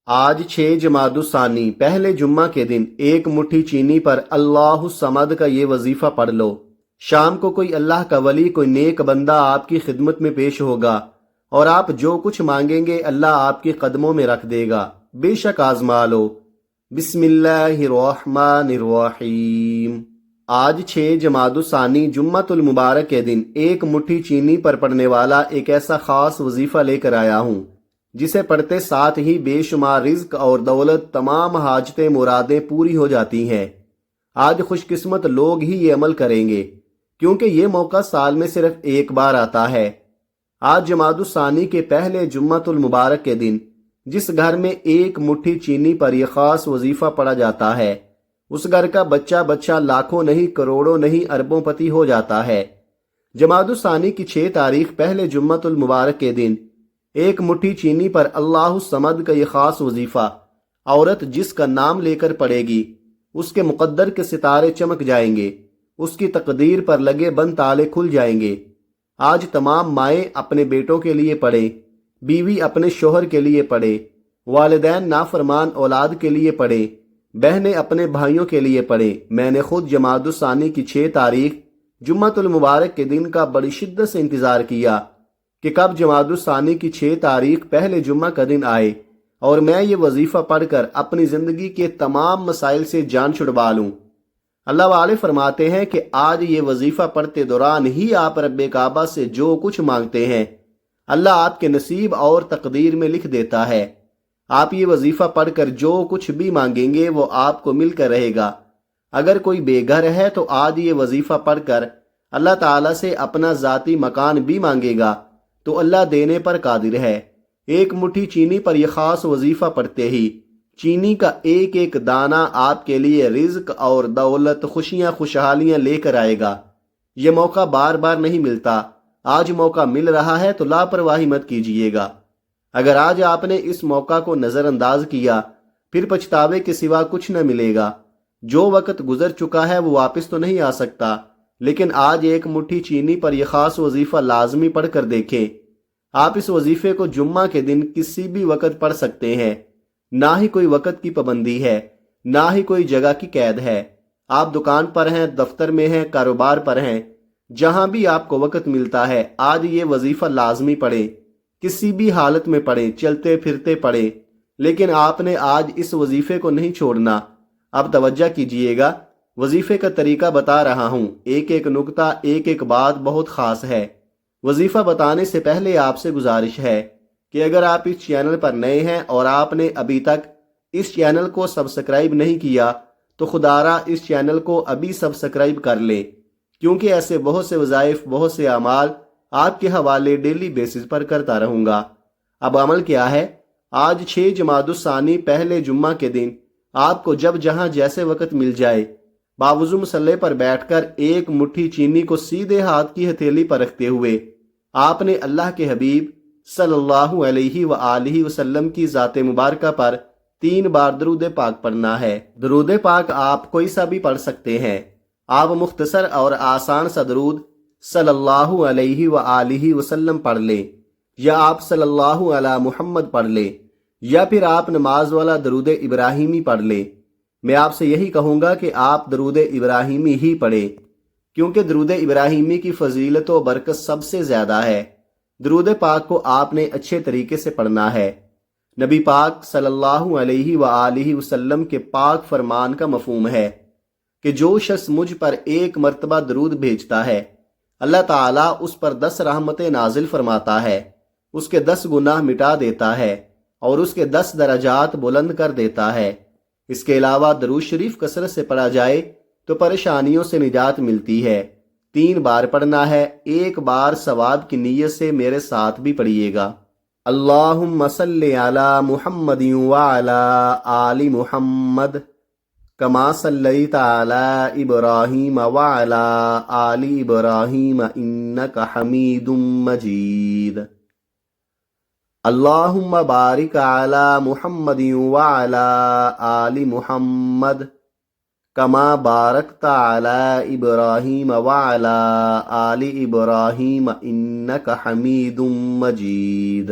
آج 6 جمادی الثانی پہلے جمعہ کے دن ایک مٹھی چینی پر اللہ الصمد کا یہ وظیفہ پڑھ لو۔ شام کو کوئی اللہ کا ولی، کوئی نیک بندہ آپ کی خدمت میں پیش ہوگا اور آپ جو کچھ مانگیں گے اللہ آپ کے قدموں میں رکھ دے گا۔ بے شک آزما لو۔ بسم اللہ الرحمن الرحیم۔ آج 6 جمادی الثانی جمعۃ المبارک کے دن ایک مٹھی چینی پر پڑھنے والا ایک ایسا خاص وظیفہ لے کر آیا ہوں جسے پڑھتے ساتھ ہی بے شمار رزق اور دولت، تمام حاجتیں مرادیں پوری ہو جاتی ہیں۔ آج خوش قسمت لوگ ہی یہ عمل کریں گے کیونکہ یہ موقع سال میں صرف ایک بار آتا ہے۔ آج جمادی الثانی کے پہلے جمعۃ المبارک کے دن جس گھر میں ایک مٹھی چینی پر یہ خاص وظیفہ پڑھا جاتا ہے اس گھر کا بچہ لاکھوں نہیں، کروڑوں نہیں، اربوں پتی ہو جاتا ہے۔ جمادی الثانی کی 6 تاریخ پہلے جمعۃ المبارک کے دن ایک مٹھی چینی پر اللہ الصمد کا یہ خاص وظیفہ عورت جس کا نام لے کر پڑھے گی اس کے مقدر کے ستارے چمک جائیں گے، اس کی تقدیر پر لگے بند تالے کھل جائیں گے۔ آج تمام مائیں اپنے بیٹوں کے لیے پڑھیں، بیوی اپنے شوہر کے لیے پڑھے، والدین نافرمان اولاد کے لیے پڑھیں، بہنیں اپنے بھائیوں کے لیے پڑھیں۔ میں نے خود جمادی الثانی کی 6 تاریخ جمعۃ المبارک کے دن کا بڑی شدت سے انتظار کیا کہ کب جمادی الثانی کی 6 تاریخ پہلے جمعہ کا دن آئے اور میں یہ وظیفہ پڑھ کر اپنی زندگی کے تمام مسائل سے جان چھڑوا لوں۔ اللہ والے فرماتے ہیں کہ آج یہ وظیفہ پڑھتے دوران ہی آپ رب کعبہ سے جو کچھ مانگتے ہیں اللہ آپ کے نصیب اور تقدیر میں لکھ دیتا ہے۔ آپ یہ وظیفہ پڑھ کر جو کچھ بھی مانگیں گے وہ آپ کو مل کر رہے گا۔ اگر کوئی بے گھر ہے تو آج یہ وظیفہ پڑھ کر اللہ تعالیٰ سے اپنا ذاتی مکان بھی مانگے گا تو اللہ دینے پر قادر ہے۔ ایک مٹھی چینی پر یہ خاص وظیفہ پڑھتے ہی چینی کا ایک ایک دانہ آپ کے لیے رزق اور دولت، خوشیاں، خوشحالیاں لے کر آئے گا۔ یہ موقع بار بار نہیں ملتا، آج موقع مل رہا ہے تو لاپرواہی مت کیجیے گا۔ اگر آج آپ نے اس موقع کو نظر انداز کیا پھر پچھتاوے کے سوا کچھ نہ ملے گا۔ جو وقت گزر چکا ہے وہ واپس تو نہیں آ سکتا، لیکن آج ایک مٹھی چینی پر یہ خاص وظیفہ لازمی پڑھ کر دیکھیں۔ آپ اس وظیفے کو جمعہ کے دن کسی بھی وقت پڑھ سکتے ہیں، نہ ہی کوئی وقت کی پابندی ہے، نہ ہی کوئی جگہ کی قید ہے۔ آپ دکان پر ہیں، دفتر میں ہیں، کاروبار پر ہیں، جہاں بھی آپ کو وقت ملتا ہے آج یہ وظیفہ لازمی پڑھیں، کسی بھی حالت میں پڑھیں، چلتے پھرتے پڑھیں، لیکن آپ نے آج اس وظیفے کو نہیں چھوڑنا۔ اب توجہ کیجئے گا، وظیفے کا طریقہ بتا رہا ہوں، ایک ایک نکتہ، ایک ایک بات بہت خاص ہے۔ وظیفہ بتانے سے پہلے آپ سے گزارش ہے کہ اگر آپ اس چینل پر نئے ہیں اور آپ نے ابھی تک اس چینل کو سبسکرائب نہیں کیا تو خدارا اس چینل کو ابھی سبسکرائب کر لیں، کیونکہ ایسے بہت سے وظائف، بہت سے اعمال آپ کے حوالے ڈیلی بیسز پر کرتا رہوں گا۔ اب عمل کیا ہے؟ آج 6 جمادی الثانی پہلے جمعہ کے دن آپ کو جب جہاں جیسے وقت مل جائے باوضو مصلے پر بیٹھ کر ایک مٹھی چینی کو سیدھے ہاتھ کی ہتھیلی پر رکھتے ہوئے آپ نے اللہ کے حبیب صلی اللہ علیہ وآلہ وسلم کی ذات مبارکہ پر 3 بار درود پاک پڑھنا ہے۔ درود پاک آپ کوئی سا بھی پڑھ سکتے ہیں۔ آپ مختصر اور آسان سا درود صلی اللہ علیہ وآلہ وسلم پڑھ لیں، یا آپ صلی اللہ علی محمد پڑھ لیں، یا پھر آپ نماز والا درود ابراہیمی پڑھ لیں۔ میں آپ سے یہی کہوں گا کہ آپ درود ابراہیمی ہی پڑھیں، کیونکہ درود ابراہیمی کی فضیلت و برکت سب سے زیادہ ہے۔ درود پاک کو آپ نے اچھے طریقے سے پڑھنا ہے۔ نبی پاک صلی اللہ علیہ وآلہ وسلم کے پاک فرمان کا مفہوم ہے کہ جو شخص مجھ پر ایک مرتبہ درود بھیجتا ہے اللہ تعالیٰ اس پر 10 رحمتیں نازل فرماتا ہے، اس کے 10 گناہ مٹا دیتا ہے اور اس کے 10 درجات بلند کر دیتا ہے۔ اس کے علاوہ درود شریف کثرت سے پڑھا جائے تو پریشانیوں سے نجات ملتی ہے۔ 3 بار پڑھنا ہے، ایک بار ثواب کی نیت سے میرے ساتھ بھی پڑھیے گا۔ اللہم صلی علی محمد وعلی آل محمد کما صلیت علی ابراہیم وعلی آل ابراہیم انک حمید مجید۔ اللہم بارک علی محمد وعلی آل محمد کما بارکت علی ابراہیم وعلی آل ابراہیم انک حمید مجید۔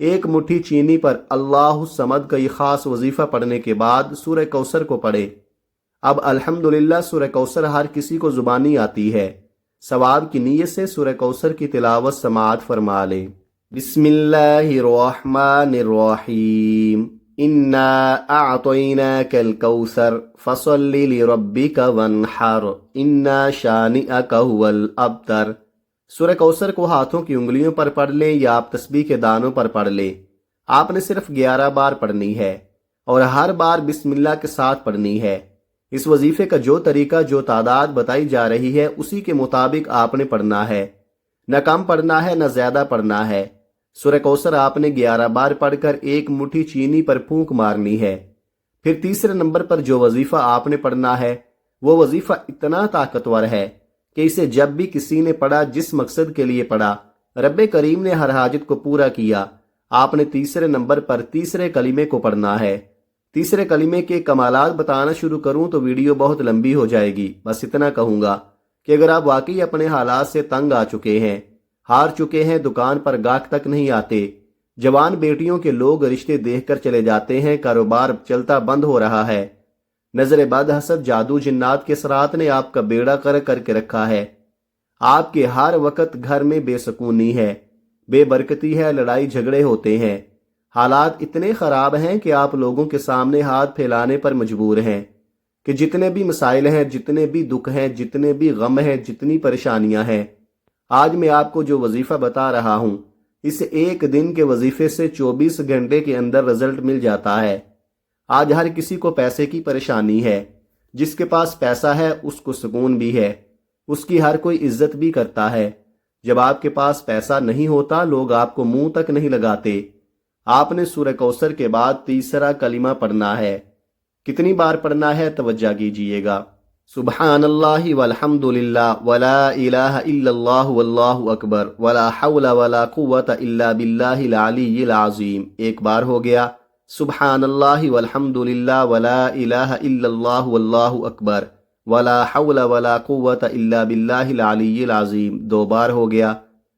ایک مٹھی چینی پر اللہ الصمد کا یہ خاص وظیفہ پڑھنے کے بعد سورہ کوثر کو پڑھے۔ اب الحمدللہ سورہ کوثر ہر کسی کو زبانی آتی ہے، ثواب کی نیت سے سورہ کوثر کی تلاوت سماعت فرما لے۔ بسم اللہ الرحمن الرحیم، انا اعطیناک الکوثر فصل لربک وانحر انا شانئک هو الابتر۔ سورہ کوثر کو ہاتھوں کی انگلیوں پر پڑھ لیں یا آپ تسبیح کے دانوں پر پڑھ لیں۔ آپ نے صرف 11 بار پڑھنی ہے اور ہر بار بسم اللہ کے ساتھ پڑھنی ہے۔ اس وظیفے کا جو طریقہ، جو تعداد بتائی جا رہی ہے، اسی کے مطابق آپ نے پڑھنا ہے، نہ کم پڑھنا ہے نہ زیادہ پڑھنا ہے۔ سورہ کوثر آپ نے 11 بار پڑھ کر ایک مٹھی چینی پر پھونک مارنی ہے۔ پھر تیسرے نمبر پر جو وظیفہ آپ نے پڑھنا ہے وہ وظیفہ اتنا طاقتور ہے کہ اسے جب بھی کسی نے پڑھا، جس مقصد کے لیے پڑھا، رب کریم نے ہر حاجت کو پورا کیا۔ آپ نے تیسرے نمبر پر تیسرے کلمے کو پڑھنا ہے۔ تیسرے کلمے کے کمالات بتانا شروع کروں تو ویڈیو بہت لمبی ہو جائے گی، بس اتنا کہوں گا کہ اگر آپ واقعی اپنے حالات سے تنگ آ چکے ہیں، ہار چکے ہیں، دکان پر گاہک تک نہیں آتے، جوان بیٹیوں کے لوگ رشتے دیکھ کر چلے جاتے ہیں، کاروبار چلتا بند ہو رہا ہے، نظر بد، حسد، جادو، جنات کے اثرات نے آپ کا بیڑا کر کے رکھا ہے، آپ کے ہر وقت گھر میں بے سکونی ہے، بے برکتی ہے، لڑائی جھگڑے ہوتے ہیں، حالات اتنے خراب ہیں کہ آپ لوگوں کے سامنے ہاتھ پھیلانے پر مجبور ہیں کہ جتنے بھی مسائل ہیں، جتنے بھی دکھ ہیں، جتنے بھی غم ہیں، جتنی پریشانیاں ہیں، آج میں آپ کو جو وظیفہ بتا رہا ہوں، اس ایک دن کے وظیفے سے 24 گھنٹے کے اندر رزلٹ مل جاتا ہے۔ آج ہر کسی کو پیسے کی پریشانی ہے، جس کے پاس پیسہ ہے اس کو سکون بھی ہے، اس کی ہر کوئی عزت بھی کرتا ہے۔ جب آپ کے پاس پیسہ نہیں ہوتا، لوگ آپ کو منہ تک نہیں لگاتے۔ آپ نے سورہ کوثر کے بعد تیسرا کلمہ پڑھنا ہے۔ کتنی بار پڑھنا ہے توجہ کیجئے گا۔ سبحان اللہ والحمد للہ ولا الہ الا اللہ واللہ اکبر ولا حول ولا قوت الا باللہ العلی العظیم۔ ایک بار ہو گیا۔ سبحان اللہ والحمد للہ ولا الہ الا اللہ واللہ اکبر ولا حول ولا قوت الا باللہ العلی العظیم۔ 2 بار ہو گیا۔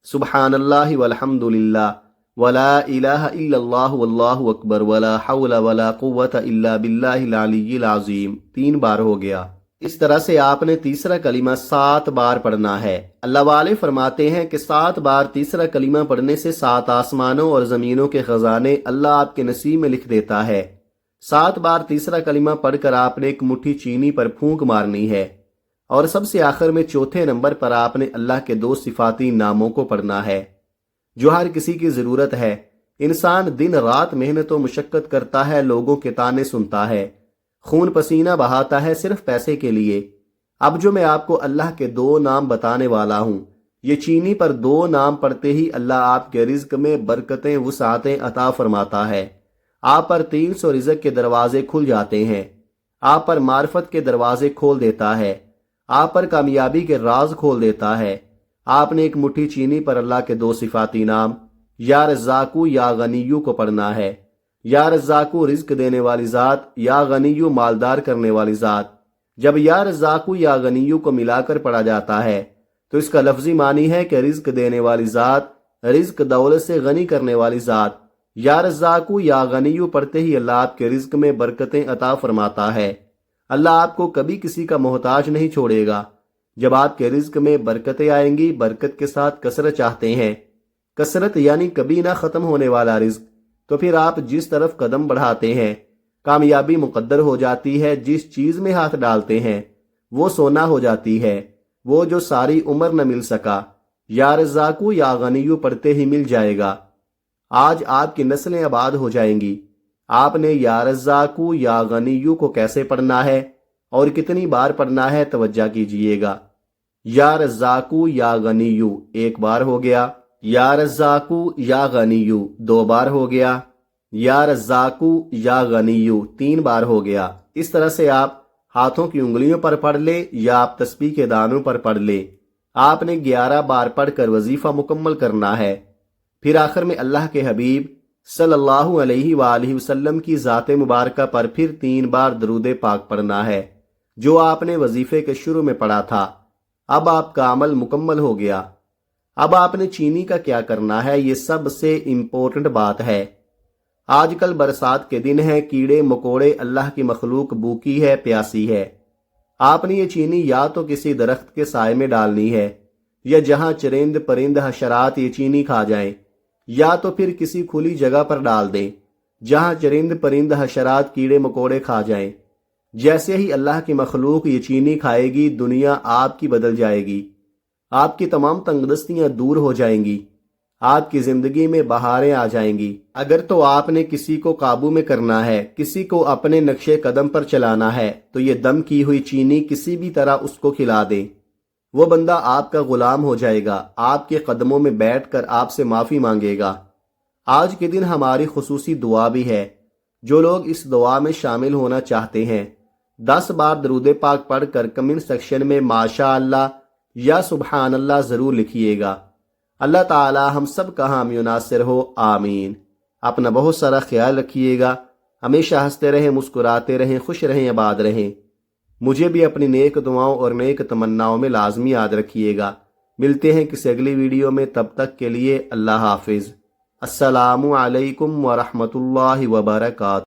سبحان اللہ والحمد للہ ولا الہ الا اللہ واللہ اکبر ولا حول ولا قوت الا باللہ العلی العظیم۔ 3 بار ہو گیا۔ اس طرح سے آپ نے تیسرا کلمہ 7 بار پڑھنا ہے۔ اللہ والے فرماتے ہیں کہ 7 بار تیسرا کلمہ پڑھنے سے 7 آسمانوں اور زمینوں کے خزانے اللہ آپ کے نصیب میں لکھ دیتا ہے۔ 7 بار تیسرا کلمہ پڑھ کر آپ نے ایک مٹھی چینی پر پھونک مارنی ہے، اور سب سے آخر میں چوتھے نمبر پر آپ نے اللہ کے 2 صفاتی ناموں کو پڑھنا ہے جو ہر کسی کی ضرورت ہے۔ انسان دن رات محنت و مشقت کرتا ہے، لوگوں کے تانے سنتا ہے، خون پسینہ بہاتا ہے صرف پیسے کے لیے۔ اب جو میں آپ کو اللہ کے 2 نام بتانے والا ہوں، یہ چینی پر 2 نام پڑھتے ہی اللہ آپ کے رزق میں برکتیں، وسعتیں عطا فرماتا ہے۔ آپ پر 300 رزق کے دروازے کھل جاتے ہیں، آپ پر معرفت کے دروازے کھول دیتا ہے، آپ پر کامیابی کے راز کھول دیتا ہے۔ آپ نے ایک مٹھی چینی پر اللہ کے 2 صفاتی نام یا رزاقو یا غنیو کو پڑھنا ہے۔ یا رزاقو رزق دینے والی ذات، یا غنیو مالدار کرنے والی ذات۔ جب یا رزاقو یا غنیو کو ملا کر پڑھا جاتا ہے تو اس کا لفظی معنی ہے کہ رزق دینے والی ذات، رزق دولت سے غنی کرنے والی ذات۔ یا رزاقو یا غنیو پڑھتے ہی اللہ آپ کے رزق میں برکتیں عطا فرماتا ہے۔ اللہ آپ کو کبھی کسی کا محتاج نہیں چھوڑے گا۔ جب آپ کے رزق میں برکتیں آئیں گی، برکت کے ساتھ کثرت چاہتے ہیں، کثرت یعنی کبھی نہ ختم ہونے والا رزق، تو پھر آپ جس طرف قدم بڑھاتے ہیں کامیابی مقدر ہو جاتی ہے۔ جس چیز میں ہاتھ ڈالتے ہیں وہ سونا ہو جاتی ہے، وہ جو ساری عمر نہ مل سکا۔ یا رزاقو یا غنیو پڑھتے ہی مل جائے گا۔ آج آپ کی نسلیں آباد ہو جائیں گی۔ آپ نے یا رزاقو یا غنیو کو کیسے پڑھنا ہے اور کتنی بار پڑھنا ہے توجہ کیجئے گا۔ یا رزاقو یا غنیو 1 بار ہو گیا۔ یا رزاقو یا غنیو 2 بار ہو گیا۔ یا رزاقو یا غنیو 3 بار ہو گیا۔ اس طرح سے آپ ہاتھوں کی انگلیوں پر پڑھ لیں یا آپ تسبیح کے دانوں پر پڑھ لیں۔ آپ نے 11 بار پڑھ کر وظیفہ مکمل کرنا ہے۔ پھر آخر میں اللہ کے حبیب صلی اللہ علیہ وآلہ وسلم کی ذات مبارکہ پر پھر 3 بار درود پاک پڑھنا ہے جو آپ نے وظیفے کے شروع میں پڑھا تھا۔ اب آپ کا عمل مکمل ہو گیا۔ اب آپ نے چینی کا کیا کرنا ہے، یہ سب سے امپورٹنٹ بات ہے۔ آج کل برسات کے دن ہیں، کیڑے مکوڑے، اللہ کی مخلوق بھوکی ہے، پیاسی ہے۔ آپ نے یہ چینی یا تو کسی درخت کے سائے میں ڈالنی ہے، یا جہاں چرند پرند حشرات یہ چینی کھا جائیں، یا تو پھر کسی کھلی جگہ پر ڈال دیں جہاں چرند پرند حشرات کیڑے مکوڑے کھا جائیں۔ جیسے ہی اللہ کی مخلوق یہ چینی کھائے گی، دنیا آپ کی بدل جائے گی، آپ کی تمام تنگدستیاں دور ہو جائیں گی، آپ کی زندگی میں بہاریں آ جائیں گی۔ اگر تو آپ نے کسی کو قابو میں کرنا ہے، کسی کو اپنے نقش قدم پر چلانا ہے، تو یہ دم کی ہوئی چینی کسی بھی طرح اس کو کھلا دیں۔ وہ بندہ آپ کا غلام ہو جائے گا، آپ کے قدموں میں بیٹھ کر آپ سے معافی مانگے گا۔ آج کے دن ہماری خصوصی دعا بھی ہے۔ جو لوگ اس دعا میں شامل ہونا چاہتے ہیں، 10 بار درود پاک پڑھ کر کمنٹ سیکشن میں ماشاء اللہ یا سبحان اللہ ضرور لکھیے گا۔ اللہ تعالی ہم سب کا حامی و ناصر ہو، آمین۔ اپنا بہت سارا خیال رکھیے گا، ہمیشہ ہنستے رہیں، مسکراتے رہیں، خوش رہیں، آباد رہیں۔ مجھے بھی اپنی نیک دعاؤں اور نیک تمناؤں میں لازمی یاد رکھیے گا۔ ملتے ہیں کسی اگلی ویڈیو میں، تب تک کے لیے اللہ حافظ۔ السلام علیکم ورحمۃ اللہ وبرکاتہ۔